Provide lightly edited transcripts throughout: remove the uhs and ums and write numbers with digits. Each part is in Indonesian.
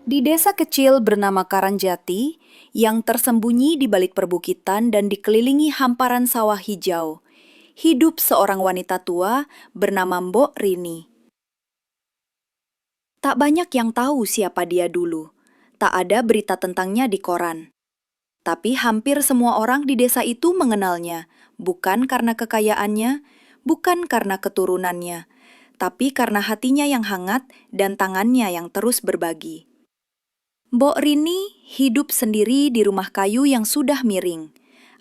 Di desa kecil bernama Karanjati, yang tersembunyi di balik perbukitan dan dikelilingi hamparan sawah hijau, hidup seorang wanita tua bernama Mbok Rini. Tak banyak yang tahu siapa dia dulu. Tak ada berita tentangnya di koran. Tapi hampir semua orang di desa itu mengenalnya, bukan karena kekayaannya, bukan karena keturunannya, tapi karena hatinya yang hangat dan tangannya yang terus berbagi. Mbok Rini hidup sendiri di rumah kayu yang sudah miring.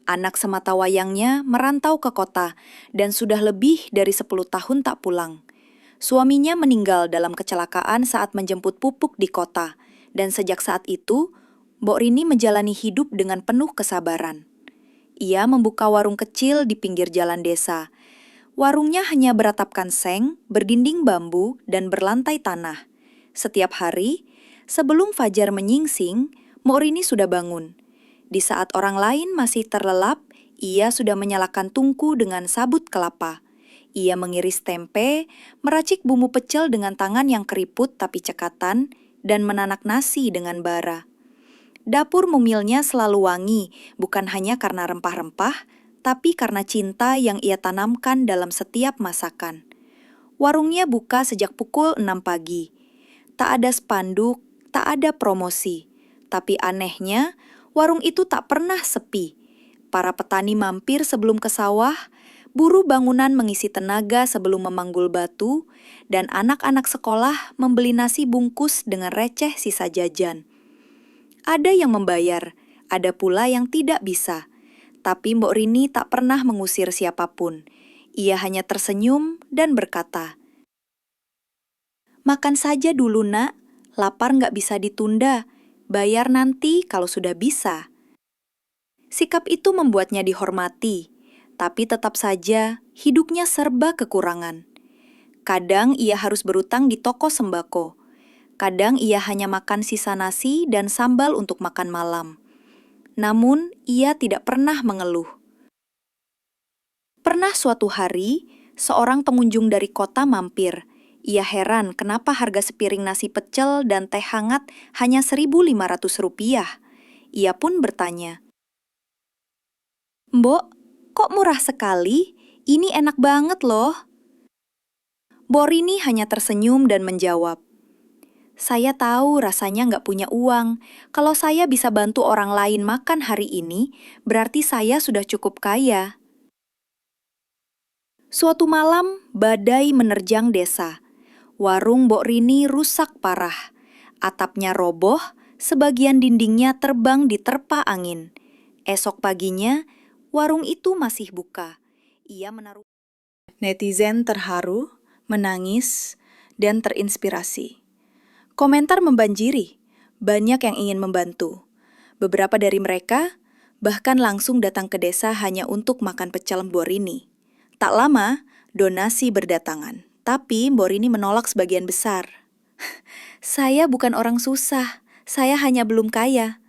Anak sematawayangnya merantau ke kota dan sudah lebih dari 10 tahun tak pulang. Suaminya meninggal dalam kecelakaan saat menjemput pupuk di kota, dan sejak saat itu, Mbok Rini menjalani hidup dengan penuh kesabaran. Ia membuka warung kecil di pinggir jalan desa. Warungnya hanya beratapkan seng, berdinding bambu, dan berlantai tanah. Setiap hari, sebelum fajar menyingsing, Mbok Rini sudah bangun. Di saat orang lain masih terlelap, ia sudah menyalakan tungku dengan sabut kelapa. Ia mengiris tempe, meracik bumbu pecel dengan tangan yang keriput tapi cekatan, dan menanak nasi dengan bara. Dapur mumilnya selalu wangi, bukan hanya karena rempah-rempah, tapi karena cinta yang ia tanamkan dalam setiap masakan. Warungnya buka sejak pukul 6 pagi. Tak ada spanduk, tak ada promosi. Tapi anehnya, warung itu tak pernah sepi. Para petani mampir sebelum ke sawah, buruh bangunan mengisi tenaga sebelum memanggul batu, dan anak-anak sekolah membeli nasi bungkus dengan receh sisa jajan. Ada yang membayar, ada pula yang tidak bisa. Tapi Mbok Rini tak pernah mengusir siapapun. Ia hanya tersenyum dan berkata, "Makan saja dulu, Nak. Lapar nggak bisa ditunda. Bayar nanti kalau sudah bisa." Sikap itu membuatnya dihormati, tapi tetap saja hidupnya serba kekurangan. Kadang ia harus berutang di toko sembako. Kadang ia hanya makan sisa nasi dan sambal untuk makan malam. Namun, ia tidak pernah mengeluh. Pernah suatu hari, seorang pengunjung dari kota mampir. Ia heran kenapa harga sepiring nasi pecel dan teh hangat hanya Rp1.500. Ia pun bertanya, "Mbok, kok murah sekali? Ini enak banget loh." Mbok Rini hanya tersenyum dan menjawab, "Saya tahu rasanya nggak punya uang. Kalau saya bisa bantu orang lain makan hari ini, berarti saya sudah cukup kaya." Suatu malam, badai menerjang desa. Warung Mbok Rini rusak parah. Atapnya roboh, sebagian dindingnya terbang diterpa angin. Esok paginya, warung itu masih buka. Ia menaruh. Netizen terharu, menangis, dan terinspirasi. Komentar membanjiri. Banyak yang ingin membantu. Beberapa dari mereka bahkan langsung datang ke desa hanya untuk makan pecel Mbok Rini. Tak lama, donasi berdatangan. Tapi Mbok Rini menolak sebagian besar. "Saya bukan orang susah, saya hanya belum kaya,"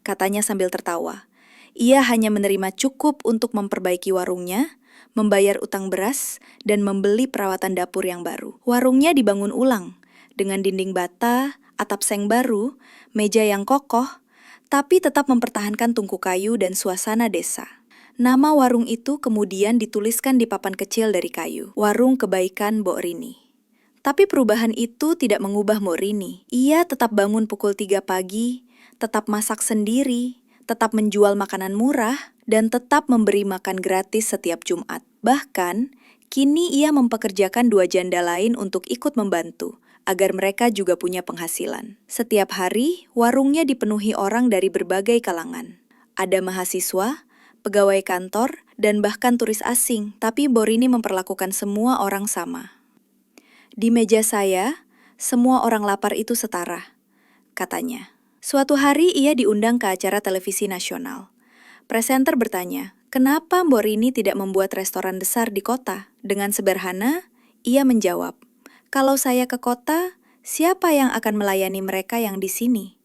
katanya sambil tertawa. Ia hanya menerima cukup untuk memperbaiki warungnya, membayar utang beras, dan membeli peralatan dapur yang baru. Warungnya dibangun ulang, dengan dinding bata, atap seng baru, meja yang kokoh, tapi tetap mempertahankan tungku kayu dan suasana desa. Nama warung itu kemudian dituliskan di papan kecil dari kayu, Warung Kebaikan Mbok Rini. Tapi perubahan itu tidak mengubah Mbok Rini. Ia tetap bangun pukul 3 pagi, tetap masak sendiri, tetap menjual makanan murah, dan tetap memberi makan gratis setiap Jumat. Bahkan, kini ia mempekerjakan 2 janda lain untuk ikut membantu, agar mereka juga punya penghasilan. Setiap hari, warungnya dipenuhi orang dari berbagai kalangan. Ada mahasiswa, pegawai kantor, dan bahkan turis asing, tapi Mbok Rini memperlakukan semua orang sama. "Di meja saya, semua orang lapar itu setara," katanya. Suatu hari ia diundang ke acara televisi nasional. Presenter bertanya, kenapa Mbok Rini tidak membuat restoran besar di kota? Dengan sederhana, ia menjawab, "Kalau saya ke kota, siapa yang akan melayani mereka yang di sini?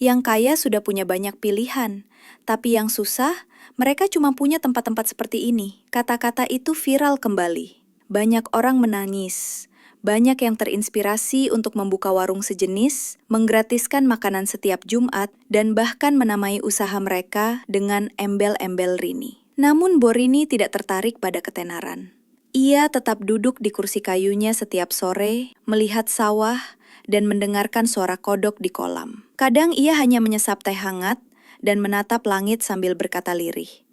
Yang kaya sudah punya banyak pilihan, tapi yang susah, mereka cuma punya tempat-tempat seperti ini." Kata-kata itu viral kembali. Banyak orang menangis, Banyak yang terinspirasi untuk membuka warung sejenis, menggratiskan makanan setiap Jumat, dan bahkan menamai usaha mereka dengan embel-embel Rini. Namun Borini tidak tertarik pada ketenaran. Ia tetap duduk di kursi kayunya setiap sore, melihat sawah, dan mendengarkan suara kodok di kolam. Kadang ia hanya menyesap teh hangat dan menatap langit sambil berkata lirih.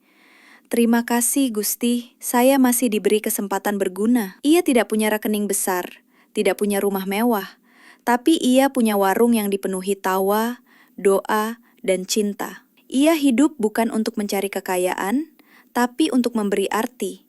Terima kasih, Gusti. Saya masih diberi kesempatan berguna. Ia tidak punya rekening besar, tidak punya rumah mewah, tapi ia punya warung yang dipenuhi tawa, doa, dan cinta. Ia hidup bukan untuk mencari kekayaan, tapi untuk memberi arti.